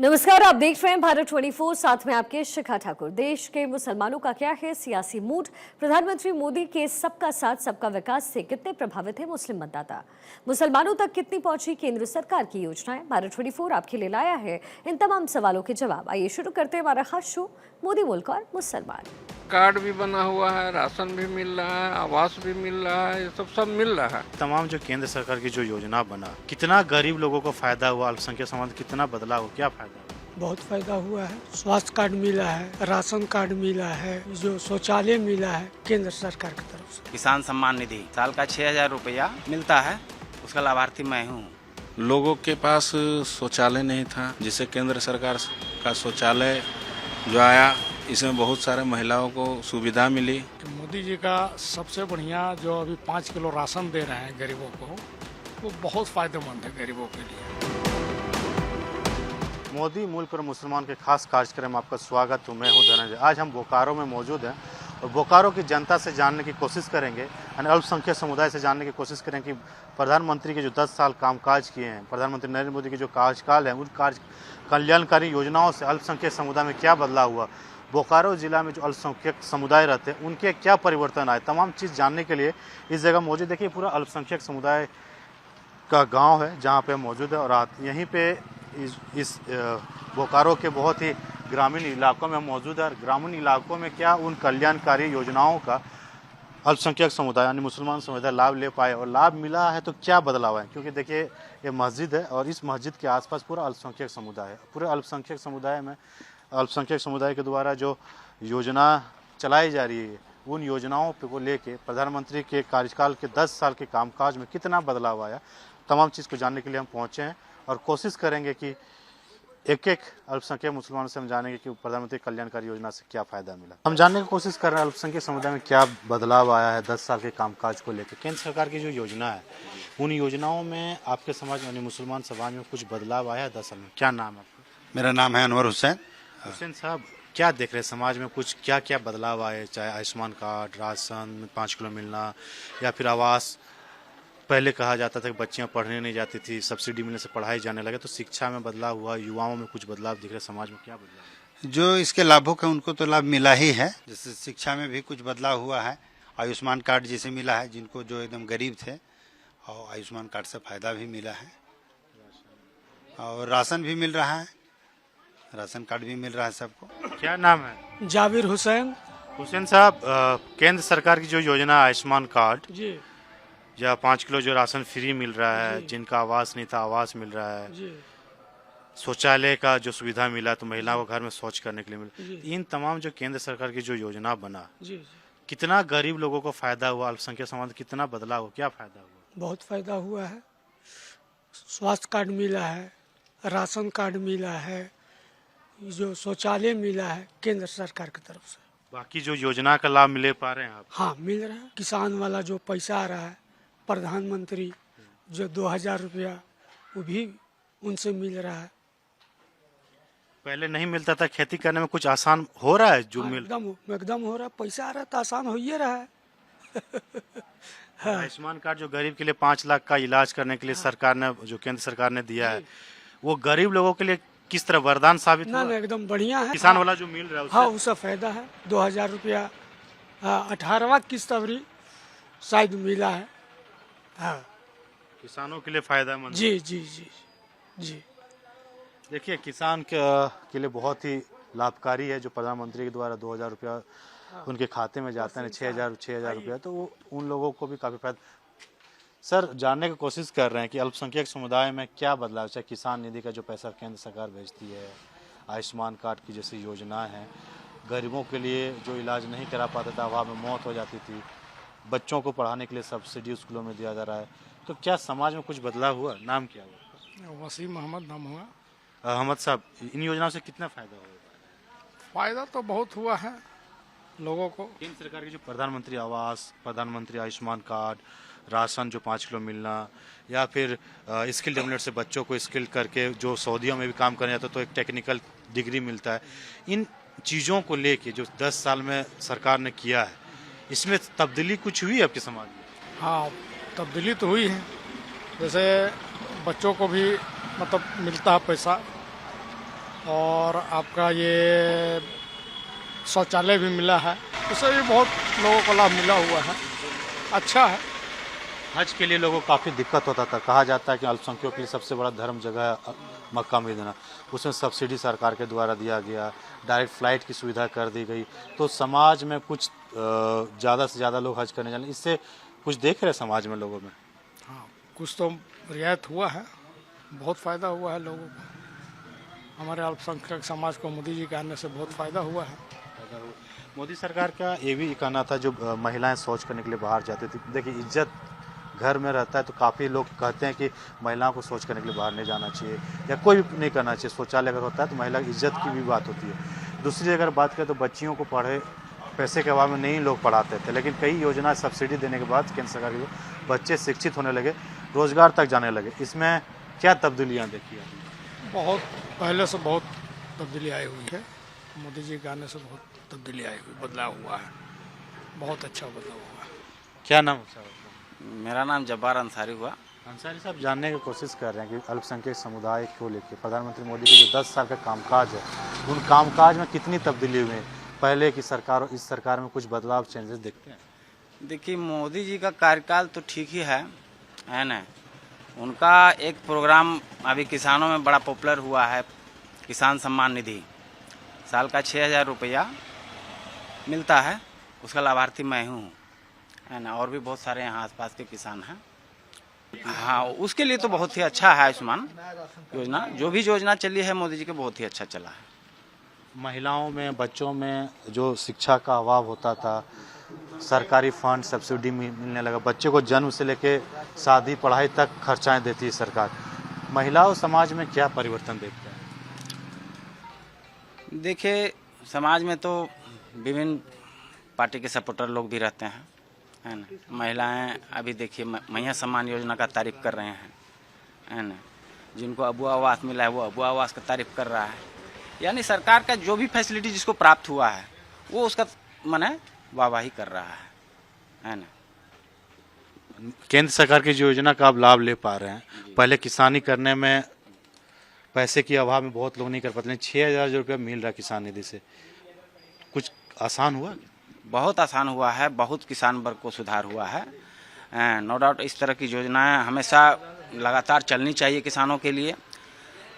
नमस्कार, आप देख रहे हैं भारत 24। साथ में आपके शिखा ठाकुर। देश के मुसलमानों का क्या है सियासी मूड? प्रधानमंत्री मोदी के सबका साथ सबका विकास से कितने प्रभावित है मुस्लिम मतदाता? मुसलमानों तक कितनी पहुंची केंद्र सरकार की योजनाएं? भारत 24 आपके लिए लाया है इन तमाम सवालों के जवाब। आइए शुरू करते हैं हमारा खास शो मोदी मुल्क और मुसलमान। कार्ड भी बना हुआ है, राशन भी मिल रहा है, आवास भी मिल रहा है, ये सब मिल रहा है। तमाम जो केंद्र सरकार की जो योजना बना, कितना गरीब लोगों को फायदा हुआ, अल्पसंख्यक समाज कितना बदलाव हुआ, क्या फायदा हुआ? बहुत फायदा हुआ है। स्वास्थ्य कार्ड मिला है, राशन कार्ड मिला है, जो शौचालय मिला है केंद्र सरकार की तरफ से। किसान सम्मान निधि साल का 6,000 रुपया मिलता है, उसका लाभार्थी मैं हूँ। लोगों के पास शौचालय नहीं था, जिससे केंद्र सरकार का शौचालय जो आया, इसमें बहुत सारे महिलाओं को सुविधा मिली। मोदी जी का सबसे बढ़िया जो अभी 5 किलो राशन दे रहे हैं गरीबों को, वो बहुत फायदेमंद है गरीबों के लिए। मोदी मुल्क और मुसलमान के खास कार्यक्रम में आपका स्वागत हूँ। मैं हूँ धनंजय। आज हम बोकारो में मौजूद हैं और बोकारो की जनता से जानने की कोशिश करेंगे, यानी अल्पसंख्यक समुदाय से जानने की कोशिश करेंगे कि प्रधानमंत्री के जो 10 साल कामकाज किए हैं, प्रधानमंत्री नरेंद्र मोदी के जो कार्यकाल है, उन कल्याणकारी योजनाओं से अल्पसंख्यक समुदाय में क्या बदलाव हुआ, बोकारो जिला में जो अल्पसंख्यक समुदाय रहते हैं उनके क्या परिवर्तन आए, तमाम चीज़ जानने के लिए इस जगह मौजूद। देखिए, पूरा अल्पसंख्यक समुदाय का गांव है जहां पे मौजूद है और यहीं पे इस बोकारो के बहुत ही ग्रामीण इलाकों में मौजूद है। और ग्रामीण इलाकों में क्या उन कल्याणकारी योजनाओं का अल्पसंख्यक समुदाय यानी मुसलमान समुदाय लाभ ले पाए और लाभ मिला है तो क्या बदलाव है? क्योंकि देखिए, ये मस्जिद है और इस मस्जिद के आसपास पूरा अल्पसंख्यक समुदाय है। पूरे अल्पसंख्यक समुदाय में अल्पसंख्यक समुदाय के द्वारा जो योजना चलाई जा रही है, उन योजनाओं को लेके प्रधानमंत्री के कार्यकाल के 10 साल के कामकाज में कितना बदलाव आया, तमाम चीज़ को जानने के लिए हम पहुँचे हैं और कोशिश करेंगे कि एक एक अल्पसंख्यक मुसलमानों से हम जानेंगे कि प्रधानमंत्री कल्याणकारी योजना से क्या फ़ायदा मिला। हम जानने की कोशिश कर रहे हैं अल्पसंख्यक समुदाय में क्या बदलाव आया है 10 साल के कामकाज को लेकर। केंद्र सरकार की जो योजना है, उन योजनाओं में आपके समाज यानी मुसलमान समाज में कुछ बदलाव आया है 10 साल में? क्या नाम है आपका? मेरा नाम है अनवर हुसैन। हुसैन साहब, क्या देख रहे हैं समाज में कुछ क्या क्या बदलाव आए, चाहे आयुष्मान कार्ड, राशन 5 किलो मिलना या फिर आवास? पहले कहा जाता था कि बच्चियां पढ़ने नहीं जाती थी, सब्सिडी मिलने से पढ़ाई जाने लगे, तो शिक्षा में बदलाव हुआ, युवाओं में कुछ बदलाव दिख रहे, समाज में क्या बदलाव? जो इसके लाभुक है उनको तो लाभ मिला ही है। जैसे शिक्षा में भी कुछ बदलाव हुआ है, आयुष्मान कार्ड जैसे मिला है, जिनको जो एकदम गरीब थे और आयुष्मान कार्ड से फायदा भी मिला है, और राशन भी मिल रहा है, राशन कार्ड भी मिल रहा है सबको। क्या नाम है? जाबिर हुसैन। हुसैन साहब, केंद्र सरकार की जो योजना आयुष्मान कार्ड जी या 5 किलो जो राशन फ्री मिल रहा है, जिनका आवास नहीं था आवास मिल रहा है, जी शौचालय का जो सुविधा मिला तो महिलाओं को घर में शौच करने के लिए मिला, जी इन तमाम जो केंद्र सरकार की जो योजना बना, जी जी कितना गरीब लोगों को फायदा हुआ, अल्पसंख्यक समाज कितना बदलाव हुआ, क्या फायदा हुआ? बहुत फायदा हुआ है। स्वास्थ्य कार्ड मिला है, राशन कार्ड मिला है, जो शौचालय मिला है केंद्र सरकार की तरफ से। बाकी जो योजना का लाभ मिले पा रहे हैं आप? हाँ, मिल रहा है। किसान वाला जो पैसा आ रहा है, प्रधानमंत्री जो 2000 रुपया, वो भी उनसे मिल रहा है। पहले नहीं मिलता था, खेती करने में कुछ आसान हो रहा है जो मिल? एकदम हो रहा है। पैसा आ रहा है तो आसान हो ही रहा है। आयुष्मान कार्ड जो गरीब के लिए 5 लाख का इलाज करने के लिए सरकार ने, जो केंद्र सरकार ने दिया है, वो गरीब लोगों के लिए किस तरह वरदान साबित हुआ? ना एकदम बढ़िया है। किसान वाला जो मिल रहा है हाँ, उससे फायदा है। 2000 रुपया 18वां किस्त अवरी शायद मिला है। हाँ, किसानों के लिए फायदेमंद। जी जी जी जी। देखिए, किसान के लिए बहुत ही लाभकारी है जो प्रधानमंत्री के द्वारा 2000 रुपया उनके खाते में जाता है, 6000 रुपया, तो वो उन लोगों को भी काफ़ी फायदा। सर, जानने की कोशिश कर रहे हैं कि अल्पसंख्यक समुदाय में क्या बदलाव, चाहे किसान निधि का जो पैसा केंद्र सरकार भेजती है, आयुष्मान कार्ड की जैसी योजना है, गरीबों के लिए जो इलाज नहीं करा पाता था, अभाव में मौत हो जाती थी, बच्चों को पढ़ाने के लिए सब्सिडी स्कूलों में दिया जा रहा है, तो क्या समाज में कुछ बदलाव हुआ? नाम क्या हुआ? वसीम मोहम्मद नाम हुआ। अहमद साहब, इन योजनाओं से कितना फायदा हुआ? फायदा तो बहुत हुआ है लोगों को। केंद्र सरकार की जो प्रधानमंत्री आवास, प्रधानमंत्री आयुष्मान कार्ड, राशन जो 5 किलो मिलना, या फिर स्किल डेवलपमेंट से बच्चों को स्किल करके जो सऊदीयों में भी काम करने जाता है तो एक टेक्निकल डिग्री मिलता है, इन चीज़ों को लेके जो 10 साल में सरकार ने किया है, इसमें तब्दीली कुछ हुई आपके समाज में? हाँ, तब्दीली तो हुई है। जैसे बच्चों को भी मतलब मिलता है पैसा, और आपका ये शौचालय भी मिला है, उससे भी बहुत लोगों को लाभ मिला हुआ है, अच्छा है। हज के लिए लोगों को काफ़ी दिक्कत होता था। कहा जाता है कि अल्पसंख्यकों के लिए सबसे बड़ा धर्म जगह है मक्का मदीना। उसमें सब्सिडी सरकार के द्वारा दिया गया, डायरेक्ट फ़्लाइट की सुविधा कर दी गई, तो समाज में कुछ ज़्यादा से ज़्यादा लोग हज करने जाने, इससे कुछ देख रहे समाज में लोगों में। हाँ, कुछ तो रियायत हुआ है, बहुत फ़ायदा हुआ है लोगों को। हमारे अल्पसंख्यक समाज को मोदी जी के आने से बहुत फ़ायदा हुआ है। मोदी सरकार का ये भी कहना था, जो महिलाएं शौच करने के लिए बाहर जाती थी, देखिए इज्जत घर में रहता है तो काफ़ी लोग कहते हैं कि महिलाओं को शौच करने के लिए बाहर नहीं जाना चाहिए या कोई भी नहीं करना चाहिए। शौचालय अगर होता है तो महिला की इज्जत की भी बात होती है। दूसरी अगर बात करें तो बच्चियों को पढ़े पैसे के अभाव में नहीं लोग पढ़ाते थे, लेकिन कई योजना सब्सिडी देने के बाद केंद्र सरकार के बच्चे शिक्षित होने लगे, रोजगार तक जाने लगे। इसमें क्या तब्दीलियाँ देखी आपने? बहुत पहले से बहुत तब्दीली आई हुई है, मोदी जी के आने से बहुत तब्दीली आई हुई, बदलाव हुआ है, बहुत अच्छा बदलाव हुआ है। क्या नाम है? मेरा नाम जब्बार अंसारी हुआ। अंसारी साहब, जानने की कोशिश कर रहे हैं कि अल्पसंख्यक समुदाय को लेकर प्रधानमंत्री मोदी के जो 10 साल का कामकाज है, उन कामकाज में कितनी तब्दीली हुई है? पहले की सरकार और इस सरकार में कुछ बदलाव, चेंजेस देखते हैं? देखिए, मोदी जी का कार्यकाल तो ठीक ही है ना। उनका एक प्रोग्राम अभी किसानों में बड़ा पॉपुलर हुआ है, किसान सम्मान निधि। साल का 6,000 रुपया मिलता है, उसका लाभार्थी मैं हूँ, है ना। और भी बहुत सारे यहाँ आसपास के किसान हैं। हाँ, उसके लिए तो बहुत ही अच्छा है आयुष्मान योजना। जो भी योजना चली है मोदी जी के, बहुत ही अच्छा चला है। महिलाओं में, बच्चों में जो शिक्षा का अभाव होता था, सरकारी फंड सब्सिडी मिलने लगा, बच्चे को जन्म से लेके शादी पढ़ाई तक खर्चाएं देती है सरकार। महिलाओं समाज में क्या परिवर्तन देखते हैं? देखिए, समाज में तो विभिन्न पार्टी के सपोर्टर लोग भी रहते हैं, है ना। महिलाएं अभी देखिए मैया सम्मान योजना का तारीफ कर रहे हैं, है ना। जिनको अबुआ आवास मिला है वो अबुआ आवास का तारीफ कर रहा है। यानी सरकार का जो भी फैसिलिटी जिसको प्राप्त हुआ है वो उसका माने वाहवाही कर रहा है ना। केंद्र सरकार की जो योजना का आप लाभ ले पा रहे हैं, पहले किसानी करने में पैसे के अभाव में बहुत लोग नहीं कर पाते, लेकिन 6,000 रुपया मिल रहा है किसान निधि से, कुछ आसान हुआ? बहुत आसान हुआ है, बहुत किसान वर्ग को सुधार हुआ है। नो डाउट इस तरह की योजनाएं हमेशा लगातार चलनी चाहिए किसानों के लिए।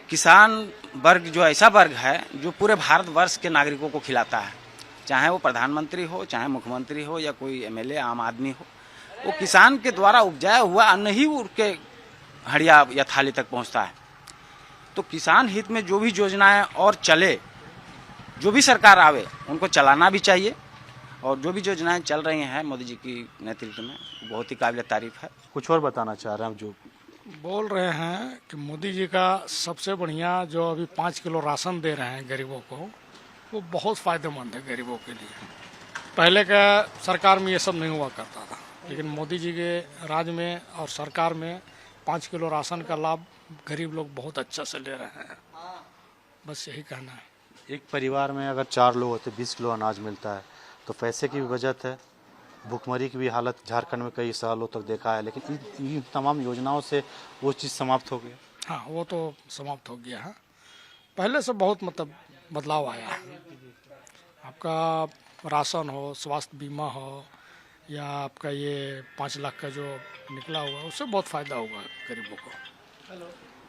किसान वर्ग जो ऐसा वर्ग है जो पूरे भारतवर्ष के नागरिकों को खिलाता है, चाहे वो प्रधानमंत्री हो, चाहे मुख्यमंत्री हो, या कोई एमएलए आम आदमी हो, वो किसान के द्वारा उपजाया हुआ अन्न ही उनके हड़िया या थाली तक पहुंचता है। तो किसान हित में जो भी योजनाएं और चले, जो भी सरकार आवे, उनको चलाना भी चाहिए। और जो भी योजनाएं चल रही हैं मोदी जी की नेतृत्व में, बहुत ही काबिल तारीफ है। कुछ और बताना चाह रहे हैं? जो बोल रहे हैं कि मोदी जी का सबसे बढ़िया जो अभी 5 किलो राशन दे रहे हैं गरीबों को, वो बहुत फ़ायदेमंद है गरीबों के लिए। पहले का सरकार में ये सब नहीं हुआ करता था, लेकिन मोदी जी के राज में और सरकार में 5 किलो राशन का लाभ गरीब लोग बहुत अच्छा से ले रहे हैं। बस यही कहना है। एक परिवार में अगर 4 लोग होते, 20 किलो अनाज मिलता है, तो पैसे की भी बचत है। भुखमरी की भी हालत झारखंड में कई सालों तक देखा है, लेकिन इन तमाम योजनाओं से वो चीज़ समाप्त हो गई। हाँ, वो तो समाप्त हो गया है। पहले से बहुत मतलब बदलाव आया है। आपका राशन हो, स्वास्थ्य बीमा हो, या आपका ये 5 लाख का जो निकला हुआ है, उससे बहुत फ़ायदा हुआ है गरीबों को।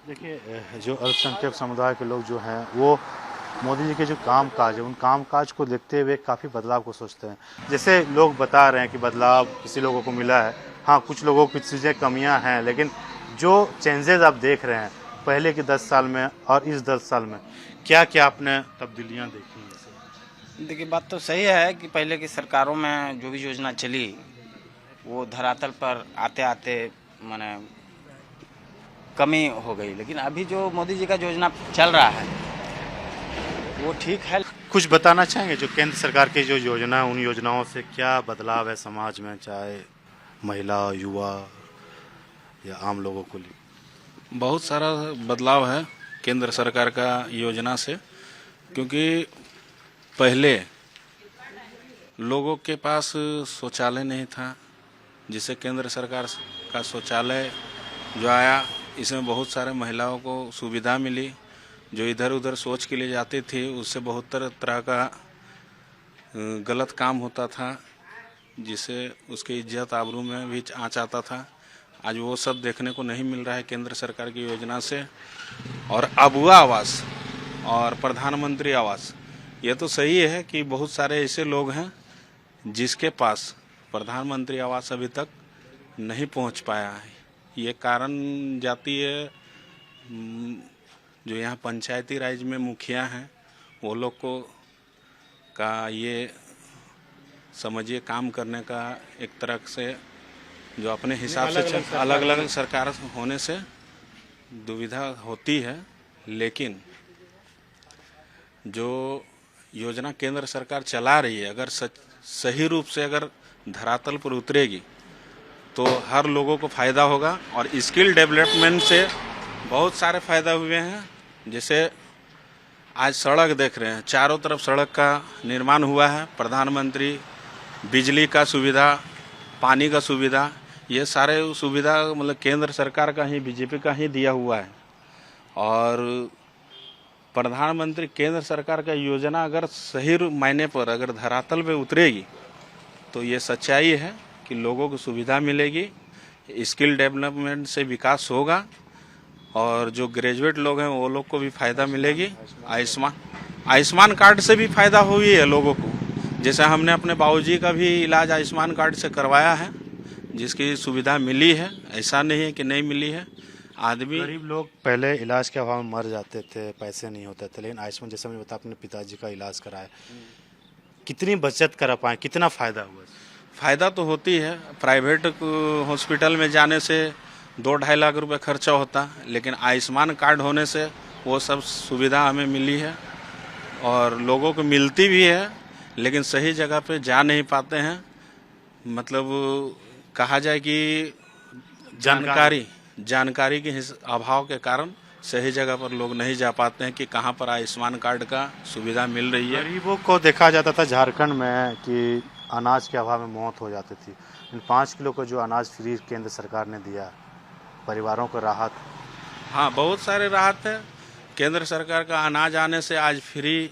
देखिए, जो अल्पसंख्यक समुदाय के लोग जो हैं, वो मोदी जी के जो काम काज है, उन काम काज को देखते हुए काफ़ी बदलाव को सोचते हैं। जैसे लोग बता रहे हैं कि बदलाव किसी लोगों को मिला है, हाँ कुछ लोगों की चीज़ें कमियां हैं, लेकिन जो चेंजेस आप देख रहे हैं पहले के 10 साल में और इस 10 साल में, क्या क्या आपने तब्दीलियां देखी हैं? देखिए, बात तो सही है कि पहले की सरकारों में जो भी योजना चली वो धरातल पर आते आते माने कमी हो गई, लेकिन अभी जो मोदी जी का योजना चल रहा है वो ठीक है। कुछ बताना चाहेंगे जो केंद्र सरकार की जो योजना है, उन योजनाओं से क्या बदलाव है समाज में, चाहे महिला, युवा या आम लोगों को लिए? बहुत सारा बदलाव है केंद्र सरकार का योजना से, क्योंकि पहले लोगों के पास शौचालय नहीं था, जिससे केंद्र सरकार का शौचालय जो आया, इसमें बहुत सारे महिलाओं को सुविधा मिली। जो इधर उधर सोच के लिए जाते थे उससे बहुत तरह का गलत काम होता था, जिससे उसकी इज्जत आबरू में भी आँच आता था। आज वो सब देखने को नहीं मिल रहा है केंद्र सरकार की योजना से। और अबुआ आवास और प्रधानमंत्री आवास, ये तो सही है कि बहुत सारे ऐसे लोग हैं जिसके पास प्रधानमंत्री आवास अभी तक नहीं पहुंच पाया है। ये कारण जातीय जो यहाँ पंचायती राज में मुखिया हैं वो लोग को का ये समझिए काम करने का एक तरह से जो अपने हिसाब से अलग अलग सरकार होने से दुविधा होती है। लेकिन जो योजना केंद्र सरकार चला रही है अगर सही रूप से अगर धरातल पर उतरेगी तो हर लोगों को फ़ायदा होगा। और स्किल डेवलपमेंट से बहुत सारे फ़ायदा हुए हैं। जैसे आज सड़क देख रहे हैं, चारों तरफ सड़क का निर्माण हुआ है। प्रधानमंत्री बिजली का सुविधा, पानी का सुविधा, ये सारे सुविधा मतलब केंद्र सरकार का ही, बीजेपी का ही दिया हुआ है। और प्रधानमंत्री केंद्र सरकार का योजना अगर सही मायने पर अगर धरातल पे उतरेगी तो ये सच्चाई है कि लोगों को सुविधा मिलेगी, स्किल डेवलपमेंट से विकास होगा और जो ग्रेजुएट लोग हैं वो लोग को भी फ़ायदा मिलेगी। आयुष्मान कार्ड से भी फ़ायदा हुई है लोगों को। जैसे हमने अपने बाबूजी का भी इलाज आयुष्मान कार्ड से करवाया है, जिसकी सुविधा मिली है, ऐसा नहीं है कि नहीं मिली है। आदमी गरीब लोग पहले इलाज के अभाव में मर जाते थे, पैसे नहीं होते थे, लेकिन आयुष्मान जैसे मैंने बताया अपने पिताजी का इलाज कराया, कितनी बचत करा पाए, कितना फ़ायदा हुआ? फ़ायदा तो होती है। प्राइवेट हॉस्पिटल में जाने से 2-2.5 लाख रुपए खर्चा होता, लेकिन आयुष्मान कार्ड होने से वो सब सुविधा हमें मिली है और लोगों को मिलती भी है, लेकिन सही जगह पे जा नहीं पाते हैं। मतलब कहा जाए कि जानकारी के अभाव के कारण सही जगह पर लोग नहीं जा पाते हैं कि कहाँ पर आयुष्मान कार्ड का सुविधा मिल रही है। गरीबों को देखा जाता था झारखंड में कि अनाज के अभाव में मौत हो जाती थी। इन 5 किलो को जो अनाज फ्री केंद्र सरकार ने दिया, परिवारों को राहत। हाँ, बहुत सारे राहत है। केंद्र सरकार का अनाज आने से आज फ्री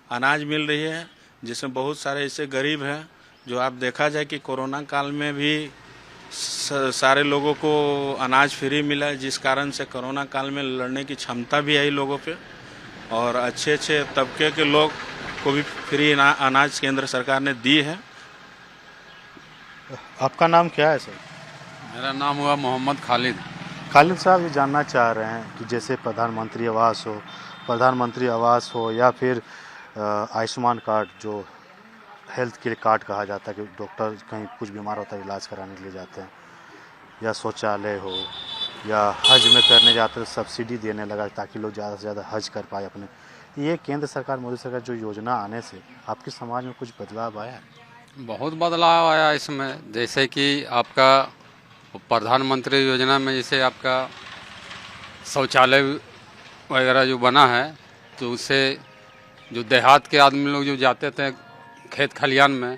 अनाज मिल रही है, जिसमें बहुत सारे ऐसे गरीब हैं जो आप देखा जाए कि कोरोना काल में भी सारे लोगों को अनाज फ्री मिला, जिस कारण से कोरोना काल में लड़ने की क्षमता भी आई लोगों पे और अच्छे अच्छे तबके के लोग को भी फ्री अनाज केंद्र सरकार ने दी है। आपका नाम क्या है सर? मेरा नाम हुआ मोहम्मद खालिद। खालिद साहब, ये जानना चाह रहे हैं कि जैसे प्रधानमंत्री आवास हो या फिर आयुष्मान कार्ड जो हेल्थ के कार्ड कहा जाता है कि डॉक्टर कहीं कुछ बीमार होता है इलाज कराने के लिए जाते हैं, या शौचालय हो या हज में करने जाते हैं सब्सिडी देने लगा ताकि लोग ज़्यादा से ज़्यादा हज कर पाए अपने। ये केंद्र सरकार, मोदी सरकार जो योजना आने से आपके समाज में कुछ बदलाव आया है? बहुत बदलाव आया इसमें। जैसे कि आपका प्रधानमंत्री योजना में जैसे आपका शौचालय वगैरह जो बना है, तो उससे जो देहात के आदमी लोग जो जाते थे खेत खलियान में,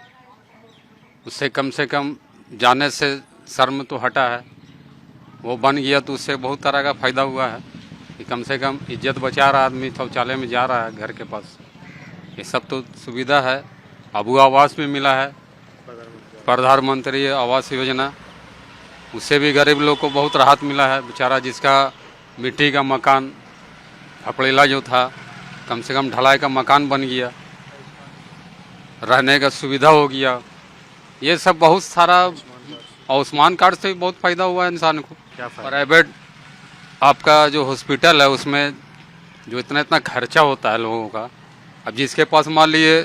उससे कम जाने से शर्म तो हटा है। वो बन गया तो उससे बहुत तरह का फ़ायदा हुआ है कि कम से कम इज्जत बचा रहा आदमी, शौचालय में जा रहा है घर के पास। ये सब तो सुविधा है। अबू आवास भी मिला है, प्रधानमंत्री आवास योजना, उससे भी गरीब लोग को बहुत राहत मिला है। बेचारा जिसका मिट्टी का मकान खपड़ेला जो था, कम से कम ढलाई का मकान बन गया, रहने का सुविधा हो गया। ये सब बहुत सारा आयुष्मान कार्ड से भी बहुत फ़ायदा हुआ है इंसान को। प्राइवेट आपका जो हॉस्पिटल है उसमें जो इतना खर्चा होता है लोगों का, अब जिसके पास मान लिए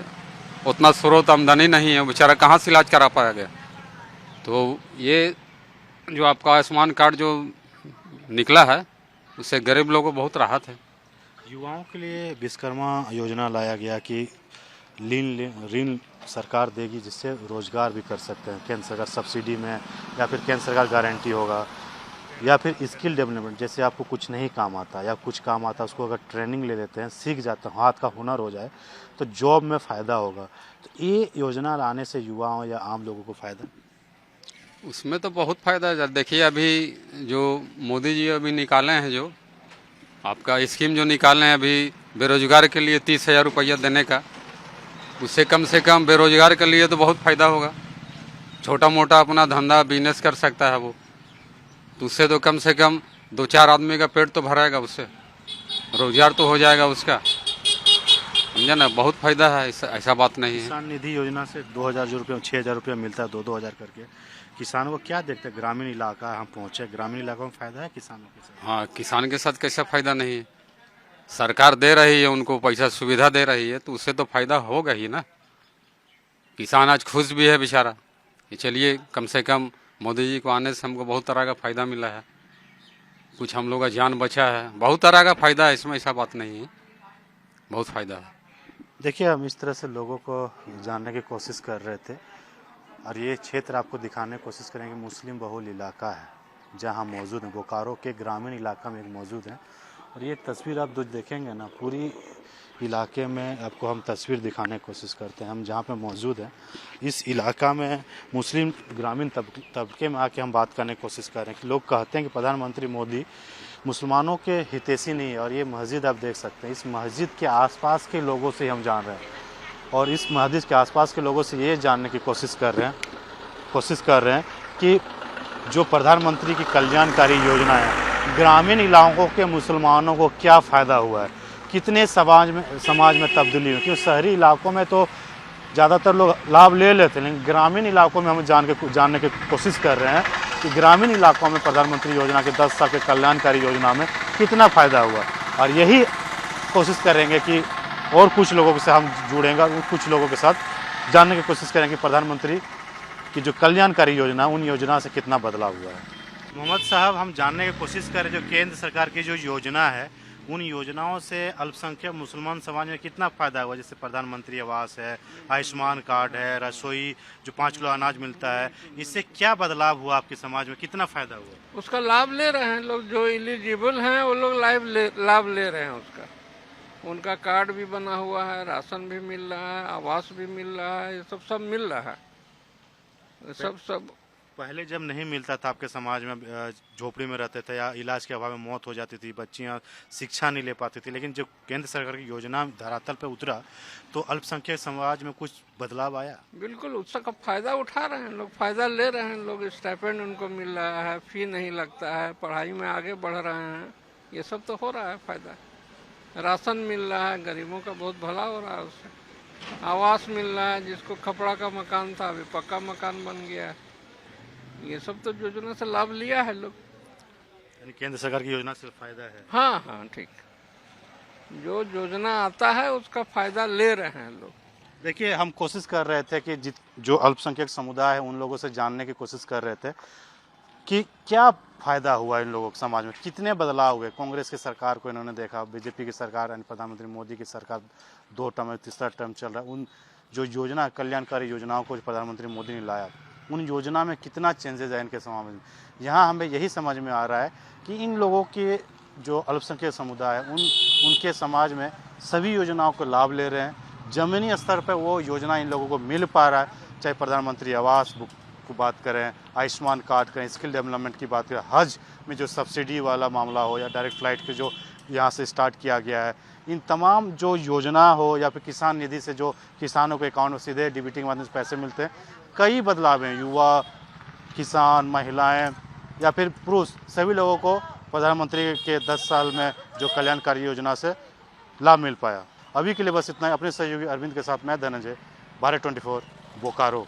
उतना स्रोत आमदनी नहीं है, बेचारा कहाँ से इलाज करा पाएगा। तो ये जो आपका आयुष्मान कार्ड जो निकला है उससे गरीब लोगों को बहुत राहत है। युवाओं के लिए विश्वकर्मा योजना लाया गया कि ऋण सरकार देगी जिससे रोजगार भी कर सकते हैं। केंद्र सरकार सब्सिडी में या फिर केंद्र सरकार गारंटी होगा, या फिर स्किल डेवलपमेंट, जैसे आपको कुछ नहीं काम आता या कुछ काम आता उसको अगर ट्रेनिंग ले लेते हैं, सीख जाते हैं, हाथ का हुनर हो जाए तो जॉब में फ़ायदा होगा। तो ये योजना लाने से युवाओं या आम लोगों को फ़ायदा? उसमें तो बहुत फ़ायदा है। देखिए अभी जो मोदी जी अभी निकाले हैं जो आपका स्कीम जो निकाले हैं अभी बेरोजगार के लिए 30,000 रुपया देने का, उससे कम से कम बेरोजगार के लिए तो बहुत फ़ायदा होगा। छोटा मोटा अपना धंधा बिजनेस कर सकता है वो, तो उससे तो कम से कम 2-4 आदमी का पेट तो भराएगा, उससे रोजगार तो हो जाएगा उसका, समझे ना। बहुत फ़ायदा है, ऐसा बात नहीं है। किसान निधि योजना से 2,000 रुपये 6,000 रुपया मिलता है, 2-2 हज़ार करके। किसानों को क्या देखते हैं, ग्रामीण इलाका हम पहुँचे, ग्रामीण इलाकों में फ़ायदा है किसानों के साथ? हाँ, किसान के साथ कैसा फ़ायदा नहीं है। सरकार दे रही है उनको पैसा, सुविधा दे रही है, तो उससे तो फ़ायदा होगा ही ना। किसान आज खुश भी है बेचारा कि चलिए कम से कम मोदी जी को आने से हमको बहुत तरह का फ़ायदा मिला है, कुछ हम लोग का जान बचा है, बहुत तरह का फ़ायदा है इसमें, ऐसा बात नहीं है, बहुत फ़ायदा है। देखिए, हम इस तरह से लोगों को जानने की कोशिश कर रहे थे और ये क्षेत्र आपको दिखाने की कोशिश करेंगे। मुस्लिम बहुल इलाका है जहाँ हम मौजूद हैं, बोकारो के ग्रामीण इलाका में एक मौजूद हैं। और ये तस्वीर आप जो देखेंगे ना, पूरी इलाके में आपको हम तस्वीर दिखाने की कोशिश करते हैं। हम जहाँ पे मौजूद हैं इस इलाका में मुस्लिम ग्रामीण तबके में आके हम बात करने की कोशिश कर रहे हैं कि लोग कहते हैं कि प्रधानमंत्री मोदी मुसलमानों के हितैषी नहीं है। और ये मस्जिद आप देख सकते हैं, इस मस्जिद के आसपास के लोगों से हम जान रहे हैं और इस मस्जिद के आसपास के लोगों से ये जानने की कोशिश कर रहे हैं कि जो प्रधानमंत्री की कल्याणकारी योजना है, ग्रामीण इलाकों के मुसलमानों को क्या फ़ायदा हुआ है, कितने समाज में तब्दीली हुई। क्योंकि शहरी इलाकों में तो ज़्यादातर लोग लाभ ले लेते हैं, लेकिन ग्रामीण इलाकों में हम जानने की कोशिश कर रहे हैं कि ग्रामीण इलाकों में प्रधानमंत्री योजना के 10 साल के कल्याणकारी योजना में कितना फ़ायदा हुआ। और यही कोशिश करेंगे कि और कुछ लोगों से हम जुड़ेंगे और कुछ लोगों के साथ जानने की कोशिश करेंगे कि प्रधानमंत्री की जो कल्याणकारी योजना उन योजना से कितना बदलाव हुआ है। मोहम्मद साहब, हम जानने की कोशिश करें जो केंद्र सरकार की जो योजना है, उन योजनाओं से अल्पसंख्यक मुसलमान समाज में कितना फ़ायदा हुआ। जैसे प्रधानमंत्री आवास है, आयुष्मान कार्ड है, रसोई जो 5 किलो अनाज मिलता है, इससे क्या बदलाव हुआ आपके समाज में, कितना फ़ायदा हुआ? उसका लाभ ले रहे हैं लोग, जो एलिजिबल हैं वो लोग लाभ ले रहे हैं उसका। उनका कार्ड भी बना हुआ है, राशन भी मिल रहा है, आवास भी मिल रहा है, ये सब मिल रहा है। सब पहले जब नहीं मिलता था आपके समाज में, झोपड़ी में रहते थे या इलाज के अभाव में मौत हो जाती थी, बच्चियां शिक्षा नहीं ले पाती थी, लेकिन जब केंद्र सरकार की योजना धरातल पे उतरा तो अल्पसंख्यक समाज में कुछ बदलाव आया। बिल्कुल उसका फायदा उठा रहे हैं लोग, फायदा ले रहे हैं लोग। स्टाइपेंड उनको मिल रहा है, फी नहीं लगता है, पढ़ाई में आगे बढ़ रहे हैं, ये सब तो हो रहा है फायदा। राशन मिल रहा है, गरीबों का बहुत भला हो रहा है उससे। आवास मिल रहा है, जिसको खपड़ा का मकान था अभी पक्का मकान बन गया है। ये सब तो योजना से लाभ लिया है लोग, यानी केंद्र सरकार की योजना से फायदा है। हाँ हाँ ठीक, जो योजना आता है उसका फायदा ले रहे हैं लोग। देखिए, हम कोशिश कर रहे थे कि जो अल्पसंख्यक समुदाय है उन लोगों से जानने की कोशिश कर रहे थे कि क्या फ़ायदा हुआ इन लोगों के समाज में, कितने बदलाव हुए। कांग्रेस की सरकार को इन्होंने देखा, बीजेपी की सरकार यानी प्रधानमंत्री मोदी की सरकार 2 टर्म 3रा टर्म चल रहा है, उन जो योजना कल्याणकारी योजनाओं को प्रधानमंत्री मोदी ने लाया, उन योजना में कितना चेंजेज है इनके समाज में। यहाँ हमें यही समझ में आ रहा है कि इन लोगों के जो अल्पसंख्यक समुदाय है उनके समाज में सभी योजनाओं को लाभ ले रहे हैं। ज़मीनी स्तर पर वो योजना इन लोगों को मिल पा रहा है, चाहे प्रधानमंत्री आवास को बात करें, आयुष्मान कार्ड करें, स्किल डेवलपमेंट की बात करें, हज में जो सब्सिडी वाला मामला हो या डायरेक्ट फ्लाइट के जो यहाँ से स्टार्ट किया गया है, इन तमाम जो योजना हो या फिर किसान निधि से जो किसानों के अकाउंट में सीधे डीबीटी के माध्यम से पैसे मिलते हैं, कई बदलाव हैं। युवा, किसान, महिलाएं या फिर पुरुष, सभी लोगों को प्रधानमंत्री के 10 साल में जो कल्याणकारी योजना से लाभ मिल पाया। अभी के लिए बस इतना ही। अपने सहयोगी अरविंद के साथ मैं धनंजय, भारत 24 बोकारो।